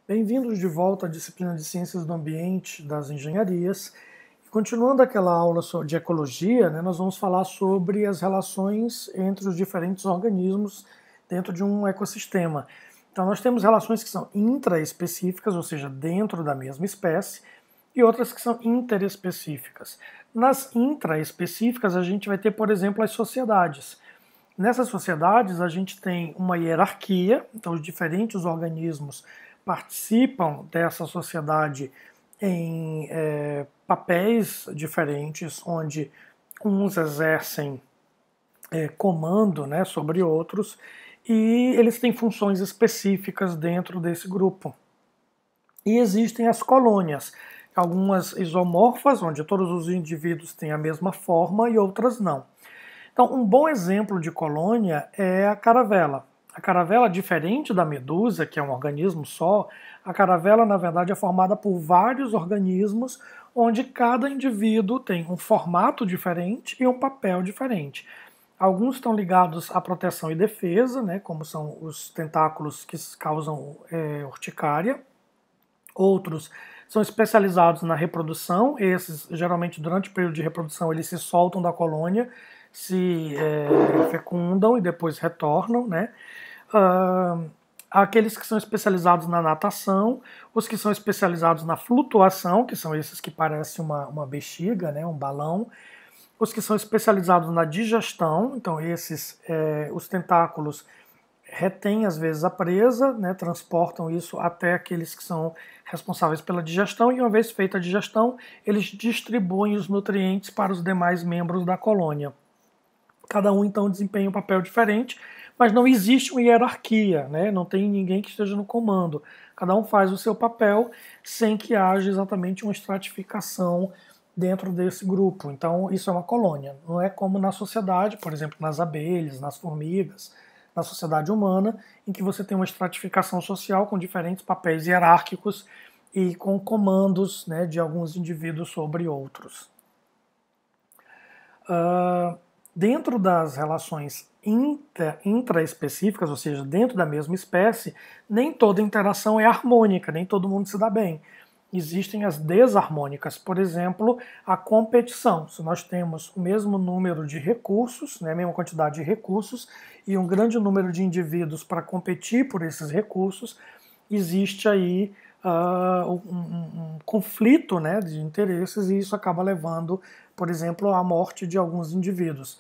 Bem-vindos de volta à disciplina de Ciências do Ambiente das Engenharias. Continuando aquela aula de ecologia, nós vamos falar sobre as relações entre os diferentes organismos dentro de um ecossistema. Então, nós temos relações que são intraespecíficas, ou seja, dentro da mesma espécie, e outras que são interespecíficas. Nas intraespecíficas, a gente vai ter, por exemplo, as sociedades. Nessas sociedades, a gente tem uma hierarquia, então os diferentes organismos participam dessa sociedade em papéis diferentes, onde uns exercem comando, sobre outros, e eles têm funções específicas dentro desse grupo. E existem as colônias, algumas isomorfas, onde todos os indivíduos têm a mesma forma e outras não. Então, um bom exemplo de colônia é a caravela. A caravela, diferente da medusa, que é um organismo só, a caravela, na verdade, é formada por vários organismos, onde cada indivíduo tem um formato diferente e um papel diferente. Alguns estão ligados à proteção e defesa, como são os tentáculos que causam urticária. Outros são especializados na reprodução. Esses, geralmente, durante o período de reprodução, eles se soltam da colônia, se fecundam e depois retornam, aqueles que são especializados na natação, os que são especializados na flutuação, que são esses que parecem uma bexiga, um balão, os que são especializados na digestão, então esses, os tentáculos retêm às vezes a presa, transportam isso até aqueles que são responsáveis pela digestão, e uma vez feita a digestão, eles distribuem os nutrientes para os demais membros da colônia. Cada um, então, desempenha um papel diferente, mas não existe uma hierarquia, não tem ninguém que esteja no comando. Cada um faz o seu papel sem que haja exatamente uma estratificação dentro desse grupo. Então, isso é uma colônia. Não é como na sociedade, por exemplo, nas abelhas, nas formigas, na sociedade humana, em que você tem uma estratificação social com diferentes papéis hierárquicos e com comandos de alguns indivíduos sobre outros. Dentro das relações intraespecíficas, ou seja, dentro da mesma espécie, nem toda interação é harmônica, nem todo mundo se dá bem. Existem as desarmônicas, por exemplo, a competição. Se nós temos o mesmo número de recursos, a mesma quantidade de recursos, e um grande número de indivíduos para competir por esses recursos, existe aí um conflito de interesses, e isso acaba levando, por exemplo, à morte de alguns indivíduos.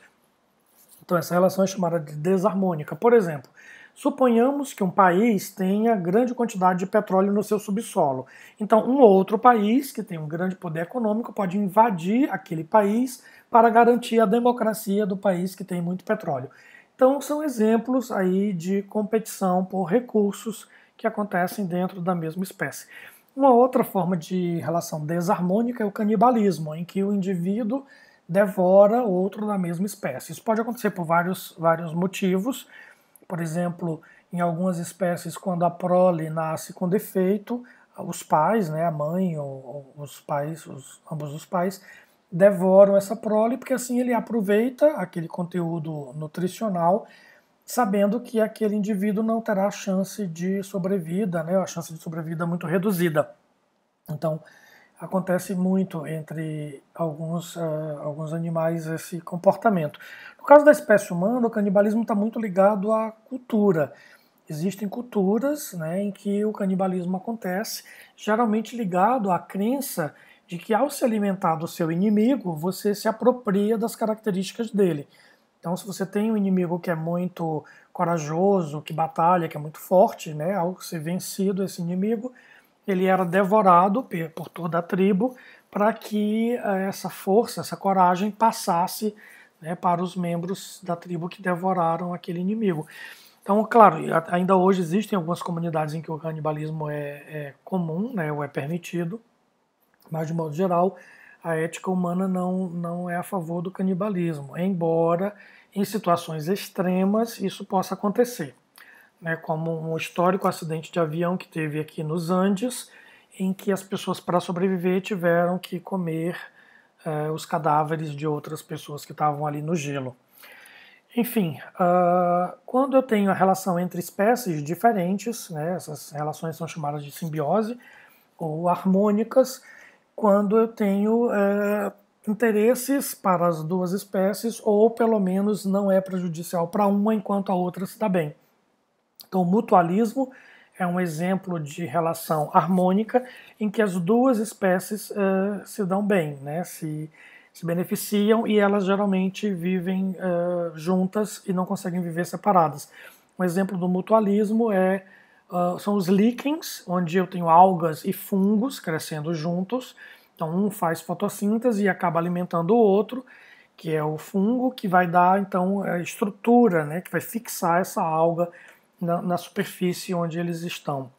Então essa relação é chamada de desarmônica. Por exemplo, suponhamos que um país tenha grande quantidade de petróleo no seu subsolo. Então um outro país, que tem um grande poder econômico, pode invadir aquele país para garantir a democracia do país que tem muito petróleo. Então são exemplos aí de competição por recursos que acontecem dentro da mesma espécie. Uma outra forma de relação desarmônica é o canibalismo, em que o indivíduo devora outro da mesma espécie. Isso pode acontecer por vários motivos. Por exemplo, em algumas espécies, quando a prole nasce com defeito, os pais, a mãe ou os pais, ambos os pais, devoram essa prole, porque assim ele aproveita aquele conteúdo nutricional, sabendo que aquele indivíduo não terá chance de sobrevida, a chance de sobrevida é muito reduzida. Então, acontece muito entre alguns animais esse comportamento. No caso da espécie humana, o canibalismo está muito ligado à cultura. Existem culturas em que o canibalismo acontece, geralmente ligado à crença de que, ao se alimentar do seu inimigo, você se apropria das características dele. Então, se você tem um inimigo que é muito corajoso, que batalha, que é muito forte, ao ser vencido esse inimigo, ele era devorado por toda a tribo para que essa força, essa coragem passasse para os membros da tribo que devoraram aquele inimigo. Então, claro, ainda hoje existem algumas comunidades em que o canibalismo é comum, ou é permitido, mas de modo geral a ética humana não é a favor do canibalismo, embora em situações extremas isso possa acontecer. Como um histórico acidente de avião que teve aqui nos Andes, em que as pessoas, para sobreviver, tiveram que comer os cadáveres de outras pessoas que estavam ali no gelo. Enfim, quando eu tenho a relação entre espécies diferentes, né, essas relações são chamadas de simbiose ou harmônicas, quando eu tenho interesses para as duas espécies, ou pelo menos não é prejudicial para uma enquanto a outra se dá bem. Então, o mutualismo é um exemplo de relação harmônica em que as duas espécies se dão bem, né? Se beneficiam, e elas geralmente vivem juntas e não conseguem viver separadas. Um exemplo do mutualismo são os líquens, onde eu tenho algas e fungos crescendo juntos. Então um faz fotossíntese e acaba alimentando o outro, que é o fungo, que vai dar então a estrutura, né, que vai fixar essa alga na superfície onde eles estão.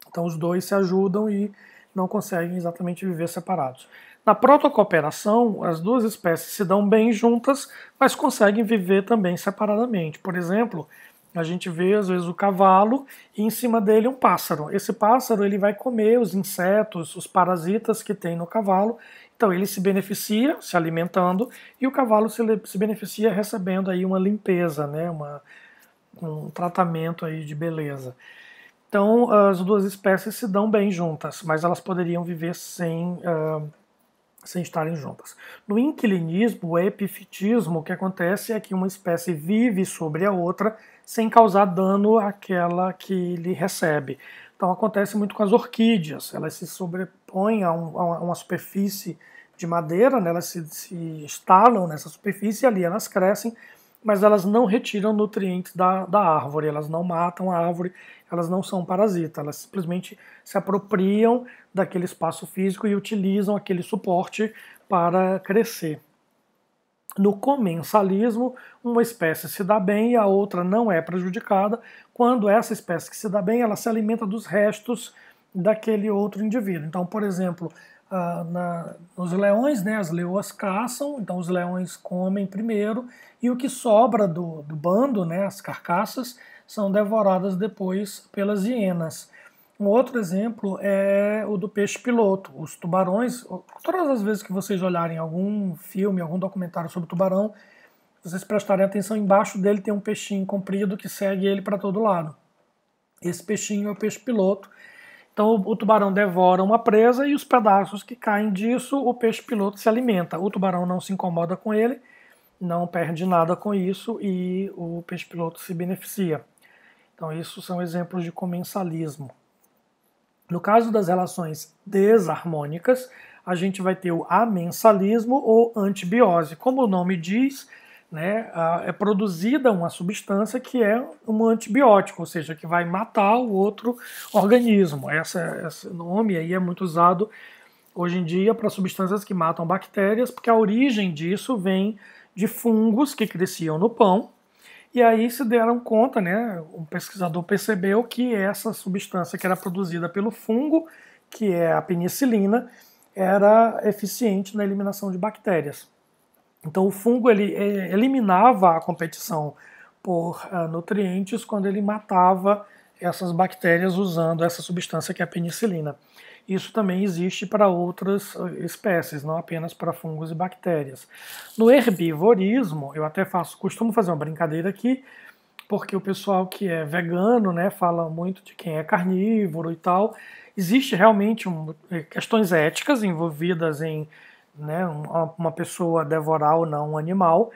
Então os dois se ajudam e não conseguem exatamente viver separados. Na protocooperação, as duas espécies se dão bem juntas, mas conseguem viver também separadamente. Por exemplo, a gente vê às vezes o cavalo e em cima dele um pássaro. Esse pássaro ele vai comer os insetos, os parasitas que tem no cavalo. Então ele se beneficia se alimentando e o cavalo se beneficia recebendo aí uma limpeza, né, um tratamento aí de beleza. Então as duas espécies se dão bem juntas, mas elas poderiam viver sem estarem juntas. No inquilinismo, o epifitismo, o que acontece é que uma espécie vive sobre a outra sem causar dano àquela que lhe recebe. Então acontece muito com as orquídeas, elas se sobrepõem a uma superfície de madeira, né? Elas se instalam nessa superfície e ali elas crescem, mas elas não retiram nutrientes da árvore, elas não matam a árvore, elas não são parasitas, elas simplesmente se apropriam daquele espaço físico e utilizam aquele suporte para crescer. No comensalismo, uma espécie se dá bem e a outra não é prejudicada. Quando essa espécie que se dá bem, ela se alimenta dos restos daquele outro indivíduo. Então, por exemplo, nos leões, né, as leoas caçam, então os leões comem primeiro, e o que sobra do bando, né, as carcaças, são devoradas depois pelas hienas. Um outro exemplo é o do peixe-piloto. Os tubarões, todas as vezes que vocês olharem algum filme, algum documentário sobre tubarão, vocês prestarem atenção, embaixo dele tem um peixinho comprido que segue ele para todo lado. Esse peixinho é o peixe-piloto. Então o tubarão devora uma presa e os pedaços que caem disso, o peixe-piloto se alimenta. O tubarão não se incomoda com ele, não perde nada com isso e o peixe-piloto se beneficia. Então isso são exemplos de comensalismo. No caso das relações desarmônicas, a gente vai ter o amensalismo ou antibiose. Como o nome diz, né, é produzida uma substância que é um antibiótico, ou seja, que vai matar o outro organismo. Esse nome aí é muito usado hoje em dia para substâncias que matam bactérias, porque a origem disso vem de fungos que cresciam no pão. E aí se deram conta, né, um pesquisador percebeu que essa substância que era produzida pelo fungo, que é a penicilina, era eficiente na eliminação de bactérias. Então o fungo ele eliminava a competição por nutrientes quando ele matava essas bactérias usando essa substância que é a penicilina. Isso também existe para outras espécies, não apenas para fungos e bactérias. No herbivorismo, eu até costumo fazer uma brincadeira aqui, porque o pessoal que é vegano, né, fala muito de quem é carnívoro e tal. Existe realmente questões éticas envolvidas em, né, uma pessoa devorar ou não um animal,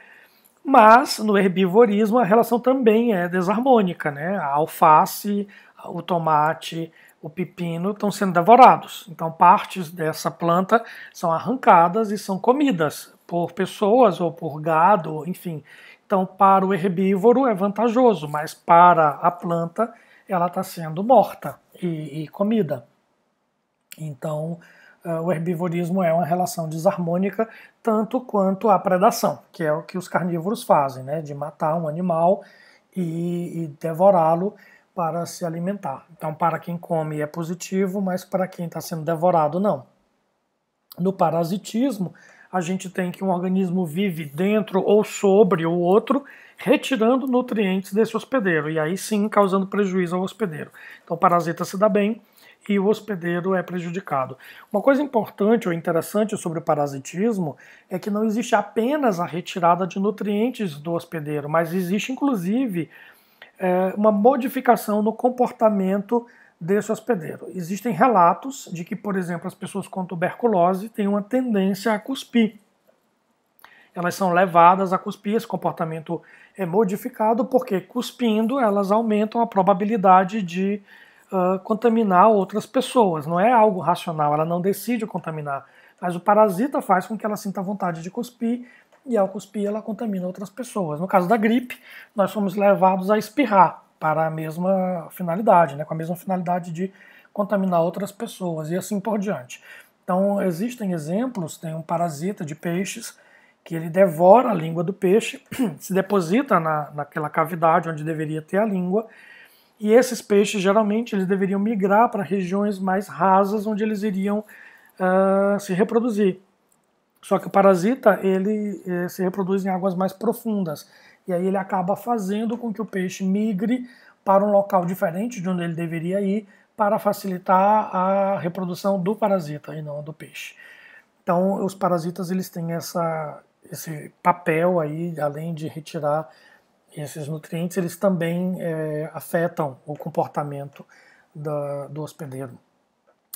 mas no herbivorismo a relação também é desarmônica, né? A alface, o tomate, o pepino estão sendo devorados. Então partes dessa planta são arrancadas e são comidas por pessoas ou por gado, enfim. Então para o herbívoro é vantajoso, mas para a planta ela está sendo morta e comida. Então o herbivorismo é uma relação desarmônica tanto quanto a predação, que é o que os carnívoros fazem, né? De matar um animal e devorá-lo para se alimentar. Então, para quem come é positivo, mas para quem está sendo devorado, não. No parasitismo, a gente tem que um organismo vive dentro ou sobre o outro, retirando nutrientes desse hospedeiro, e aí sim causando prejuízo ao hospedeiro. Então, o parasita se dá bem e o hospedeiro é prejudicado. Uma coisa importante ou interessante sobre o parasitismo é que não existe apenas a retirada de nutrientes do hospedeiro, mas existe inclusive uma modificação no comportamento desse hospedeiro. Existem relatos de que, por exemplo, as pessoas com tuberculose têm uma tendência a cuspir. Elas são levadas a cuspir, esse comportamento é modificado porque, cuspindo, elas aumentam a probabilidade de contaminar outras pessoas. Não é algo racional, ela não decide contaminar, mas o parasita faz com que ela sinta vontade de cuspir e, ao cuspir, ela contamina outras pessoas. No caso da gripe, nós somos levados a espirrar para a mesma finalidade, né, com a mesma finalidade de contaminar outras pessoas e assim por diante. Então, existem exemplos, tem um parasita de peixes que ele devora a língua do peixe, se deposita naquela cavidade onde deveria ter a língua, e esses peixes, geralmente, eles deveriam migrar para regiões mais rasas, onde eles iriam se reproduzir. Só que o parasita, ele se reproduz em águas mais profundas, e aí ele acaba fazendo com que o peixe migre para um local diferente de onde ele deveria ir, para facilitar a reprodução do parasita e não do peixe. Então, os parasitas, eles têm esse papel aí, além de retirar esses nutrientes, eles também afetam o comportamento do hospedeiro.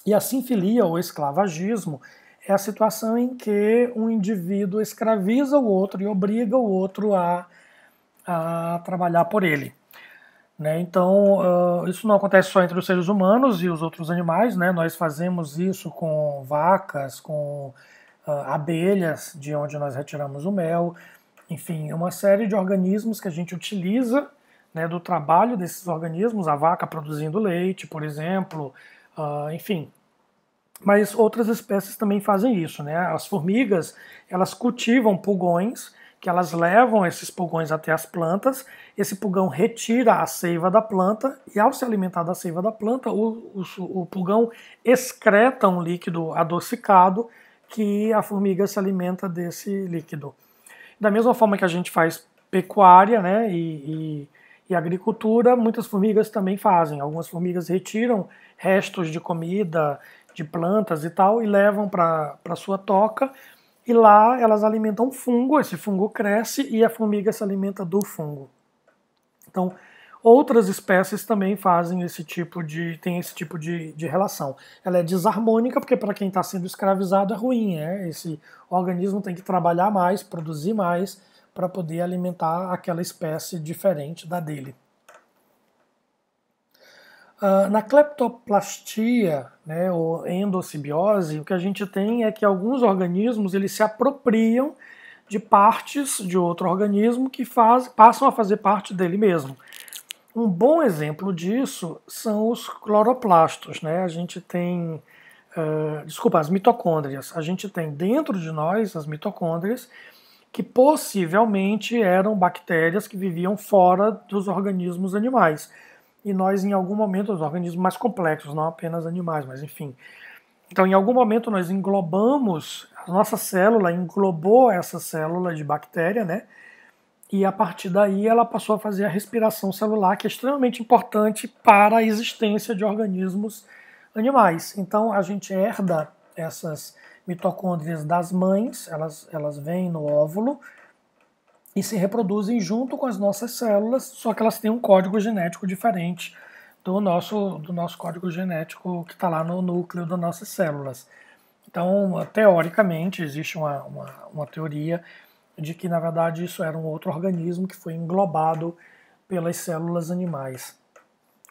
E a sinfilia ou esclavagismo é a situação em que um indivíduo escraviza o outro e obriga o outro a trabalhar por ele. Né? Então, isso não acontece só entre os seres humanos e os outros animais, né? Nós fazemos isso com vacas, com abelhas, de onde nós retiramos o mel, enfim, uma série de organismos que a gente utiliza, né, do trabalho desses organismos, a vaca produzindo leite, por exemplo, enfim. Mas outras espécies também fazem isso, né? As formigas, elas cultivam pulgões, que elas levam esses pulgões até as plantas, esse pulgão retira a seiva da planta, e ao se alimentar da seiva da planta, o pulgão excreta um líquido adocicado, que a formiga se alimenta desse líquido. Da mesma forma que a gente faz pecuária, né, e agricultura, muitas formigas também fazem. Algumas formigas retiram restos de comida, de plantas e tal, e levam para a sua toca, e lá elas alimentam fungo, esse fungo cresce e a formiga se alimenta do fungo. Então, outras espécies também fazem tem esse tipo de relação. Ela é desarmônica porque para quem está sendo escravizado é ruim, né? Esse organismo tem que trabalhar mais, produzir mais, para poder alimentar aquela espécie diferente da dele. Na cleptoplastia, né, ou endossimbiose, o que a gente tem é que alguns organismos eles se apropriam de partes de outro organismo que passam a fazer parte dele mesmo. Um bom exemplo disso são os cloroplastos, né? A gente tem, as mitocôndrias. A gente tem dentro de nós as mitocôndrias, que possivelmente eram bactérias que viviam fora dos organismos animais. E nós, em algum momento, os organismos mais complexos, não apenas animais, mas enfim. Então, em algum momento, nós englobamos, a nossa célula englobou essa célula de bactéria, né? E a partir daí ela passou a fazer a respiração celular, que é extremamente importante para a existência de organismos animais. Então, a gente herda essas mitocôndrias das mães, elas vêm no óvulo e se reproduzem junto com as nossas células, só que elas têm um código genético diferente do nosso código genético que está lá no núcleo das nossas células. Então, teoricamente, existe uma teoria de que, na verdade, isso era um outro organismo que foi englobado pelas células animais.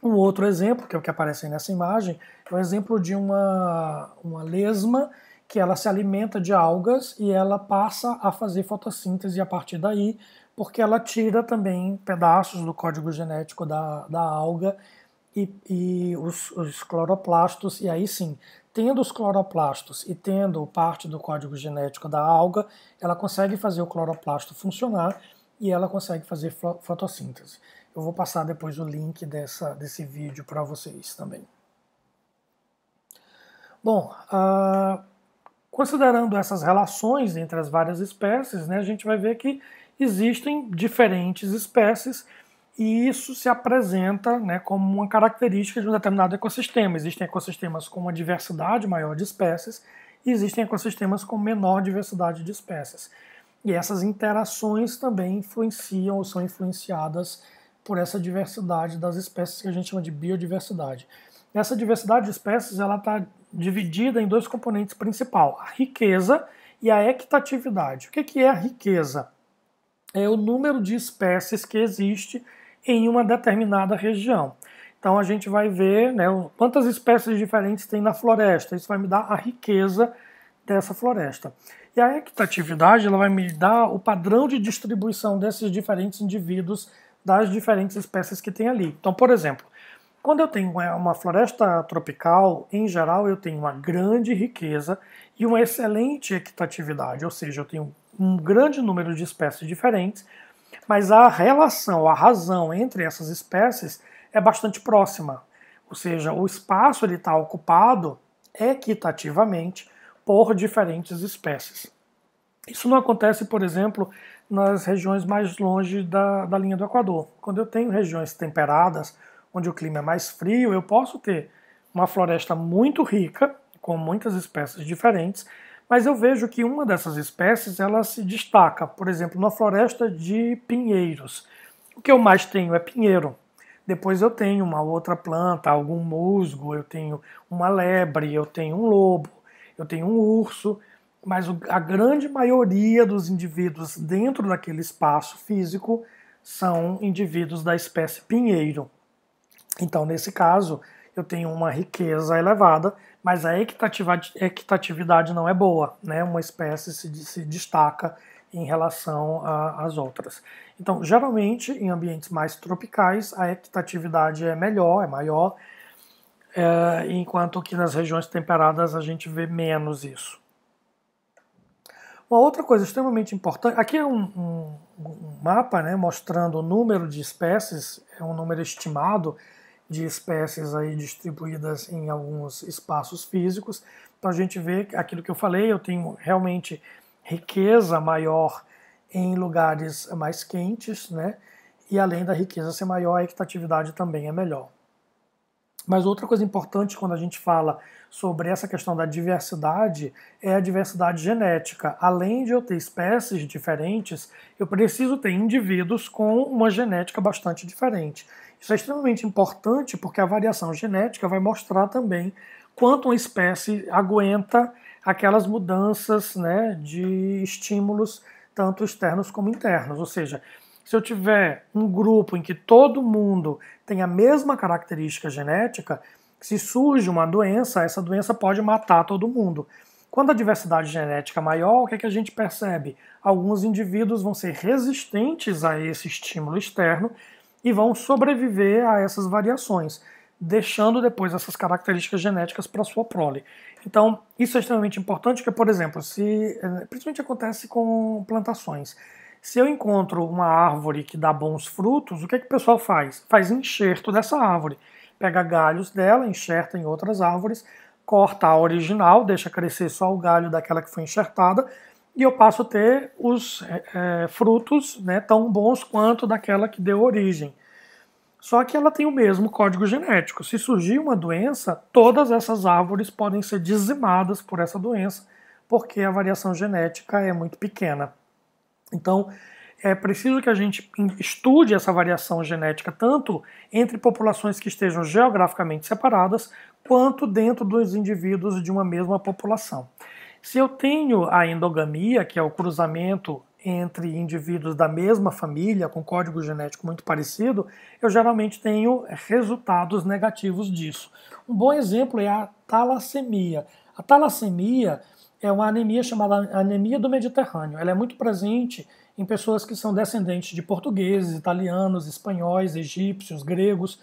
Um outro exemplo, que é o que aparece aí nessa imagem, é o exemplo de uma lesma que ela se alimenta de algas e ela passa a fazer fotossíntese a partir daí, porque ela tira também pedaços do código genético da alga e os cloroplastos, e aí sim, tendo os cloroplastos e tendo parte do código genético da alga, ela consegue fazer o cloroplasto funcionar e ela consegue fazer fotossíntese. Eu vou passar depois o link desse vídeo para vocês também. Bom, considerando essas relações entre as várias espécies, né, a gente vai ver que existem diferentes espécies e isso se apresenta, né, como uma característica de um determinado ecossistema. Existem ecossistemas com uma diversidade maior de espécies e existem ecossistemas com menor diversidade de espécies. E essas interações também influenciam ou são influenciadas por essa diversidade das espécies que a gente chama de biodiversidade. Essa diversidade de espécies ela está dividida em dois componentes principais, a riqueza e a equitatividade. O que é a riqueza? É o número de espécies que existe em uma determinada região. Então a gente vai ver, né, quantas espécies diferentes tem na floresta. Isso vai me dar a riqueza dessa floresta. E a equitatividade ela vai me dar o padrão de distribuição desses diferentes indivíduos das diferentes espécies que tem ali. Então, por exemplo, quando eu tenho uma floresta tropical, em geral eu tenho uma grande riqueza e uma excelente equitatividade, ou seja, eu tenho um grande número de espécies diferentes, mas a relação, a razão entre essas espécies é bastante próxima. Ou seja, o espaço está ocupado equitativamente por diferentes espécies. Isso não acontece, por exemplo, nas regiões mais longe da linha do Equador. Quando eu tenho regiões temperadas, onde o clima é mais frio, eu posso ter uma floresta muito rica, com muitas espécies diferentes, mas eu vejo que uma dessas espécies ela se destaca, por exemplo, na floresta de pinheiros. O que eu mais tenho é pinheiro. Depois eu tenho uma outra planta, algum musgo, eu tenho uma lebre, eu tenho um lobo, eu tenho um urso, mas a grande maioria dos indivíduos dentro daquele espaço físico são indivíduos da espécie pinheiro. Então, nesse caso, eu tenho uma riqueza elevada, mas a equitatividade não é boa, né? Uma espécie se destaca em relação às outras. Então, geralmente, em ambientes mais tropicais, a equitatividade é melhor, é maior, enquanto que nas regiões temperadas a gente vê menos isso. Uma outra coisa extremamente importante, aqui é um mapa, né, mostrando o número de espécies, é um número estimado de espécies aí distribuídas em alguns espaços físicos. Então a gente vê aquilo que eu falei, eu tenho realmente riqueza maior em lugares mais quentes, né? E além da riqueza ser maior, a equitatividade também é melhor. Mas outra coisa importante quando a gente fala sobre essa questão da diversidade é a diversidade genética. Além de eu ter espécies diferentes, eu preciso ter indivíduos com uma genética bastante diferente. Isso é extremamente importante porque a variação genética vai mostrar também quanto uma espécie aguenta aquelas mudanças, né, de estímulos, tanto externos como internos. Ou seja, se eu tiver um grupo em que todo mundo tem a mesma característica genética, se surge uma doença, essa doença pode matar todo mundo. Quando a diversidade genética é maior, o que é que a gente percebe? Alguns indivíduos vão ser resistentes a esse estímulo externo e vão sobreviver a essas variações, deixando depois essas características genéticas para sua prole. Então, isso é extremamente importante, porque, por exemplo, principalmente acontece com plantações. Se eu encontro uma árvore que dá bons frutos, o que é que o pessoal faz? Faz enxerto dessa árvore. Pega galhos dela, enxerta em outras árvores, corta a original, deixa crescer só o galho daquela que foi enxertada, e eu passo a ter os frutos, né, tão bons quanto daquela que deu origem. Só que ela tem o mesmo código genético. Se surgir uma doença, todas essas árvores podem ser dizimadas por essa doença, porque a variação genética é muito pequena. Então, é preciso que a gente estude essa variação genética tanto entre populações que estejam geograficamente separadas, quanto dentro dos indivíduos de uma mesma população. Se eu tenho a endogamia, que é o cruzamento entre indivíduos da mesma família, com código genético muito parecido, eu geralmente tenho resultados negativos disso. Um bom exemplo é a talassemia. A talassemia é uma anemia chamada anemia do Mediterrâneo. Ela é muito presente em pessoas que são descendentes de portugueses, italianos, espanhóis, egípcios, gregos,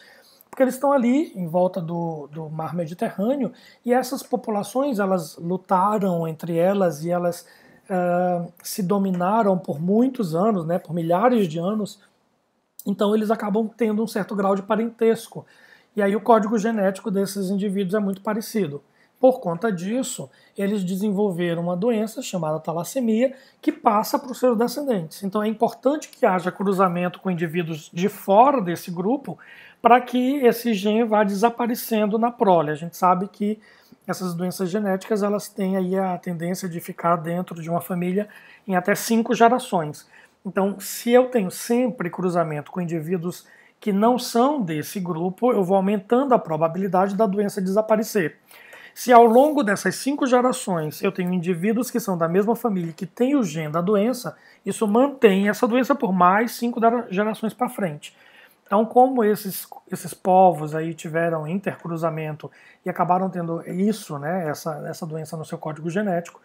porque eles estão ali em volta do mar Mediterrâneo e essas populações elas lutaram entre elas e elas se dominaram por muitos anos, né, por milhares de anos, então eles acabam tendo um certo grau de parentesco. E aí o código genético desses indivíduos é muito parecido. Por conta disso, eles desenvolveram uma doença chamada talassemia que passa para os seus descendentes. Então é importante que haja cruzamento com indivíduos de fora desse grupo para que esse gene vá desaparecendo na prole. A gente sabe que essas doenças genéticas elas têm aí a tendência de ficar dentro de uma família em até 5 gerações. Então, se eu tenho sempre cruzamento com indivíduos que não são desse grupo, eu vou aumentando a probabilidade da doença desaparecer. Se ao longo dessas 5 gerações eu tenho indivíduos que são da mesma família que têm o gene da doença, isso mantém essa doença por mais 5 gerações para frente. Então, como esses povos aí tiveram intercruzamento e acabaram tendo isso, né, essa doença no seu código genético,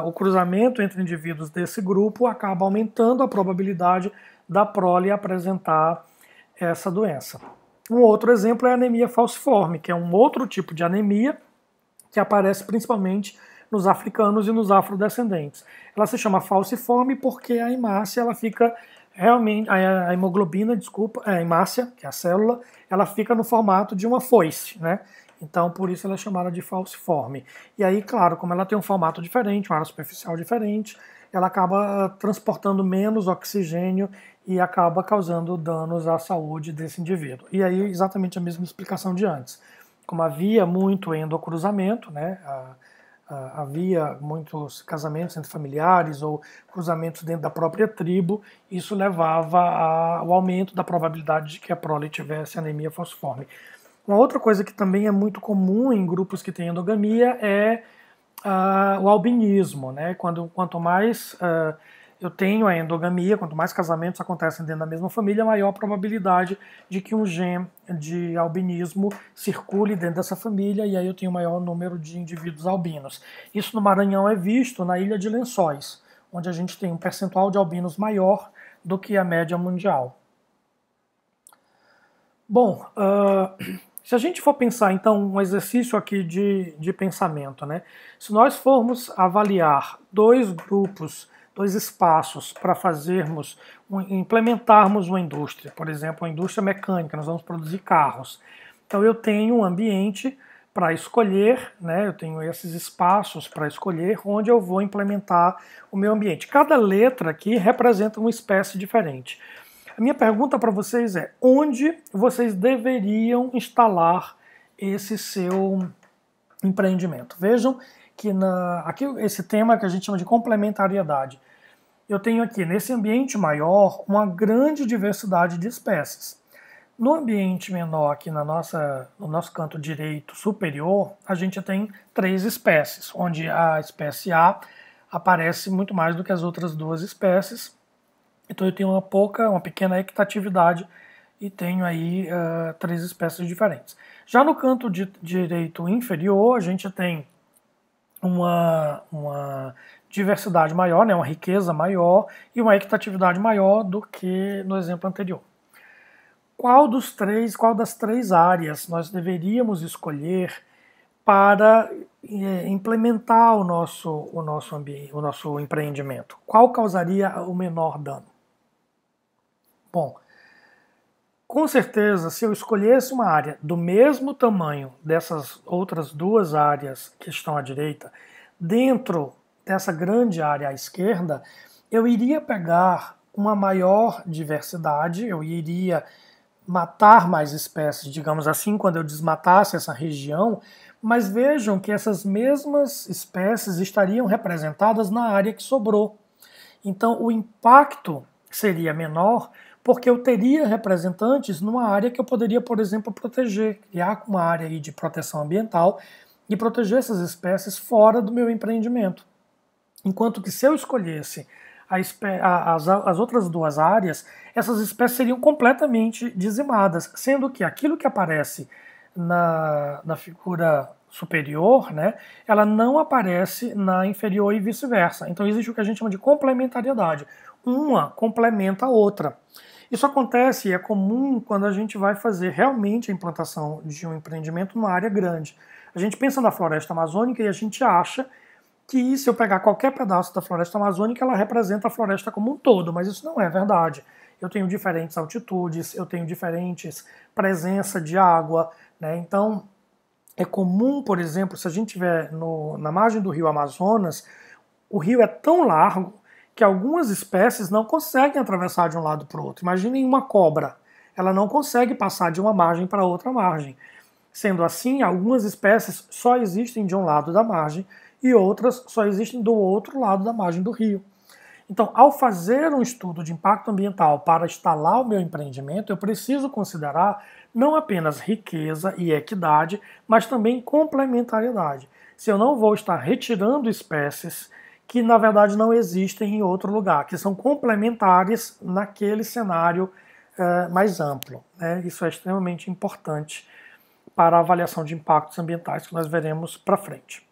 o cruzamento entre indivíduos desse grupo acaba aumentando a probabilidade da prole apresentar essa doença. Um outro exemplo é a anemia falciforme, que é um outro tipo de anemia que aparece principalmente nos africanos e nos afrodescendentes. Ela se chama falciforme porque a hemácia ela fica realmente, a hemoglobina, a hemácia, que é a célula, ela fica no formato de uma foice, né? Então, por isso ela é chamada de falciforme. E aí, claro, como ela tem um formato diferente, uma área superficial diferente, ela acaba transportando menos oxigênio e acaba causando danos à saúde desse indivíduo. E aí, exatamente a mesma explicação de antes. Como havia muito endocruzamento, né, havia muitos casamentos entre familiares ou cruzamentos dentro da própria tribo, isso levava ao aumento da probabilidade de que a prole tivesse anemia falciforme. Uma outra coisa que também é muito comum em grupos que têm endogamia é o albinismo, né? Quanto mais eu tenho a endogamia, quanto mais casamentos acontecem dentro da mesma família, maior a probabilidade de que um gene de albinismo circule dentro dessa família e aí eu tenho maior número de indivíduos albinos. Isso no Maranhão é visto na Ilha de Lençóis, onde a gente tem um percentual de albinos maior do que a média mundial. Bom, se a gente for pensar, então, um exercício aqui de pensamento, né? Se nós formos avaliar 2 grupos, 2 espaços para implementarmos uma indústria, por exemplo, uma indústria mecânica, nós vamos produzir carros. Então eu tenho um ambiente para escolher, né? Eu tenho esses espaços para escolher onde eu vou implementar o meu ambiente. Cada letra aqui representa uma espécie diferente. A minha pergunta para vocês é: onde vocês deveriam instalar esse seu empreendimento? Vejam que aqui esse tema que a gente chama de complementariedade. Eu tenho aqui, nesse ambiente maior, uma grande diversidade de espécies. No ambiente menor, aqui no nosso canto direito superior, a gente tem 3 espécies, onde a espécie A aparece muito mais do que as outras 2 espécies. Então eu tenho uma pequena equitatividade e tenho aí 3 espécies diferentes. Já no canto direito inferior, a gente tem uma diversidade maior, né, uma riqueza maior e uma equitatividade maior do que no exemplo anterior. Qual das 3 áreas nós deveríamos escolher para implementar o nosso ambiente, o nosso empreendimento? Qual causaria o menor dano? Bom, com certeza, se eu escolhesse uma área do mesmo tamanho dessas outras 2 áreas que estão à direita, dentro dessa grande área à esquerda, eu iria pegar uma maior diversidade, eu iria matar mais espécies, digamos assim, quando eu desmatasse essa região, mas vejam que essas mesmas espécies estariam representadas na área que sobrou. Então o impacto seria menor, porque eu teria representantes numa área que eu poderia, por exemplo, proteger, criar uma área aí de proteção ambiental e proteger essas espécies fora do meu empreendimento. Enquanto que se eu escolhesse as outras 2 áreas, essas espécies seriam completamente dizimadas, sendo que aquilo que aparece na figura superior, né, ela não aparece na inferior e vice-versa. Então existe o que a gente chama de complementariedade. Uma complementa a outra. Isso acontece e é comum quando a gente vai fazer realmente a implantação de um empreendimento numa área grande. A gente pensa na floresta amazônica e a gente acha que se eu pegar qualquer pedaço da floresta amazônica, ela representa a floresta como um todo, mas isso não é verdade. Eu tenho diferentes altitudes, eu tenho diferentes presença de água, né? Então, É comum, por exemplo, se a gente estiver na margem do rio Amazonas, o rio é tão largo que algumas espécies não conseguem atravessar de um lado para o outro. Imaginem uma cobra, ela não consegue passar de uma margem para outra margem. Sendo assim, algumas espécies só existem de um lado da margem e outras só existem do outro lado da margem do rio. Então, ao fazer um estudo de impacto ambiental para instalar o meu empreendimento, eu preciso considerar não apenas riqueza e equidade, mas também complementariedade. Se eu não vou estar retirando espécies que na verdade não existem em outro lugar, que são complementares naquele cenário mais amplo, né? Isso é extremamente importante para a avaliação de impactos ambientais que nós veremos para frente.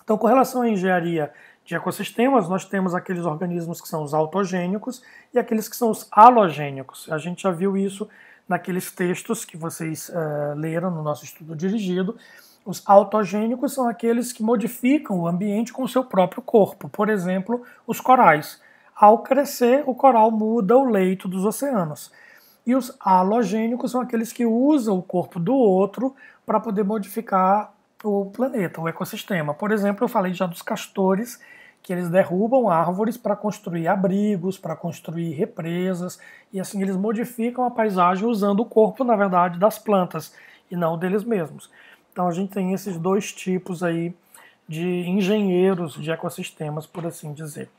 Então, com relação à engenharia de ecossistemas, nós temos aqueles organismos que são os autogênicos e aqueles que são os halogênicos. A gente já viu isso naqueles textos que vocês leram no nosso estudo dirigido. Os autogênicos são aqueles que modificam o ambiente com o seu próprio corpo. Por exemplo, os corais. Ao crescer, o coral muda o leito dos oceanos. E os halogênicos são aqueles que usam o corpo do outro para poder modificar o planeta, o ecossistema. Por exemplo, eu falei já dos castores, que eles derrubam árvores para construir abrigos, para construir represas, e assim eles modificam a paisagem usando o corpo, na verdade, das plantas, e não deles mesmos. Então a gente tem esses dois tipos aí de engenheiros de ecossistemas, por assim dizer.